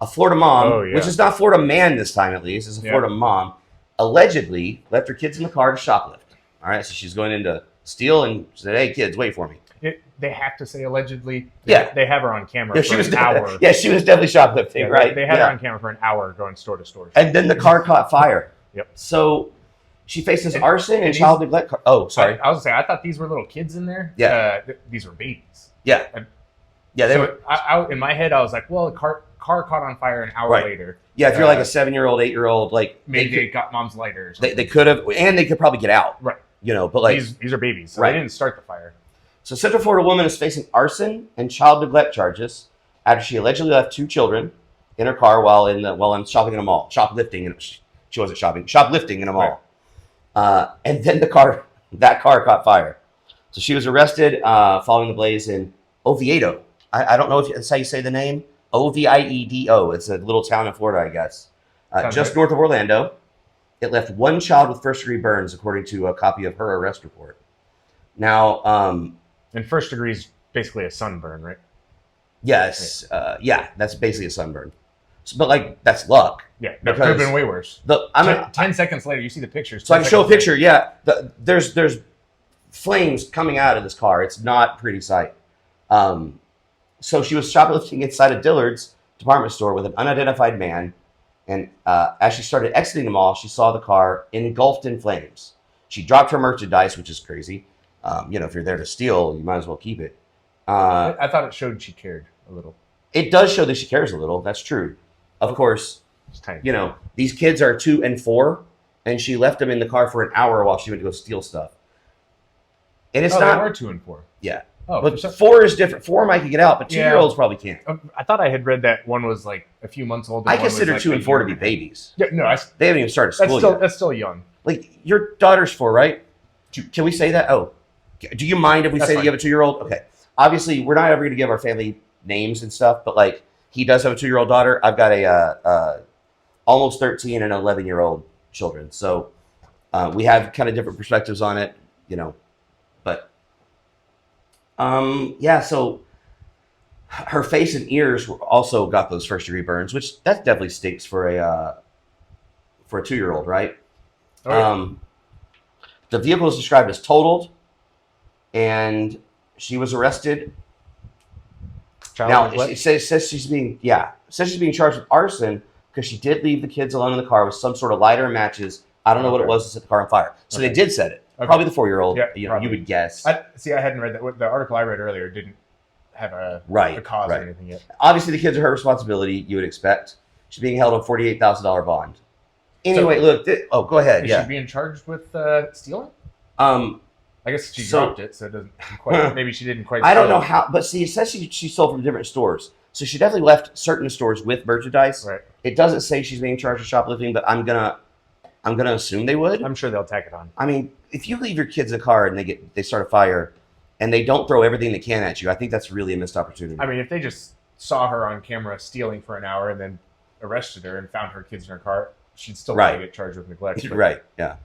a Florida mom, which is not Florida man this time at least, is a Florida mom, allegedly left her kids in the car to shoplift. All right, so she's going in to steal and said, "Hey, kids, wait for me." They have to say allegedly. Yeah. They have her on camera for an hour. Yeah, she was definitely shoplifting, right? They had her on camera for an hour going store to store. And then the car caught fire. Yep. So she faces arson and child neglect. Oh, sorry. I was going to say, I thought these were little kids in there. Yeah. These were babies. Yeah. They were. In my head, I was like, well, the car caught on fire an hour later. Yeah, if you're like a 7-year-old, 8-year-old, like maybe they got mom's lighter or something. They could have, and they could probably get out. Right. You know, but like these are babies, so they didn't start the fire. So Central Florida woman is facing arson and child neglect charges after she allegedly left 2 children in her car while shopping in a mall, shoplifting. She wasn't shopping, shoplifting in a mall. Right. And then that car caught fire. So she was arrested following the blaze in Oviedo. I don't know if that's how you say the name. Oviedo. It's a little town in Florida, I guess. Just north of Orlando. It left 1 child with first-degree burns, according to a copy of her arrest report. Now, and first degree is basically a sunburn, right? Yes. That's basically a sunburn. So, but like, that's luck. Yeah, that could have been way worse. 10 seconds later, you see the pictures. So I can show a picture. Yeah, there's flames coming out of this car. It's not a pretty sight. So she was shoplifting inside a Dillard's department store with an unidentified man. And as she started exiting the mall, she saw the car engulfed in flames. She dropped her merchandise, which is crazy. If you're there to steal, you might as well keep it. I thought it showed she cared a little. It does show that she cares a little. That's true. Of course, these kids are 2 and 4, and she left them in the car for an hour while she went to go steal stuff. And it's not. They are 2 and 4. Yeah. Oh, but 4 is different. 4 might get out, but 2-year-olds probably can't. I thought I had read that one was like a few months old. I consider 2 and 4 to be babies. Yeah, no, they haven't even started school yet. That's still young. Like, your daughter's 4, right? Can we say that? Oh, do you mind if we say that you have a 2-year-old? Okay. Obviously, we're not ever going to give our family names and stuff, but like, he does have a 2-year-old daughter. I've got a almost 13 and 11-year-old children. So we have kind of different perspectives on it, but so her face and ears also got those first-degree burns, which that definitely stinks for a 2-year-old, right? Oh, yeah. The vehicle is described as totaled, and she was arrested. It says she's being charged with arson because she did leave the kids alone in the car with some sort of lighter and matches. I don't know what it was to set the car on fire. So they did set it. Okay. Probably the 4-year-old. Yeah, you would guess. I hadn't read that. The article I read earlier didn't have a cause or anything yet. Obviously, the kids are her responsibility. You would expect. She's being held on $48,000 bond. Anyway, go ahead. Is she being charged with stealing? I guess she dropped it, so it doesn't quite. Maybe she didn't quite. I don't know how, but see, it says she sold from different stores, so she definitely left certain stores with merchandise. Right. It doesn't say she's being charged with shoplifting, but I'm gonna assume they would. I'm sure they'll tack it on. I mean, if you leave your kids in a car and they start a fire, and they don't throw everything they can at you, I think that's really a missed opportunity. I mean, if they just saw her on camera stealing for an hour and then arrested her and found her kids in her car, she'd still get charged with neglect. Right. Yeah.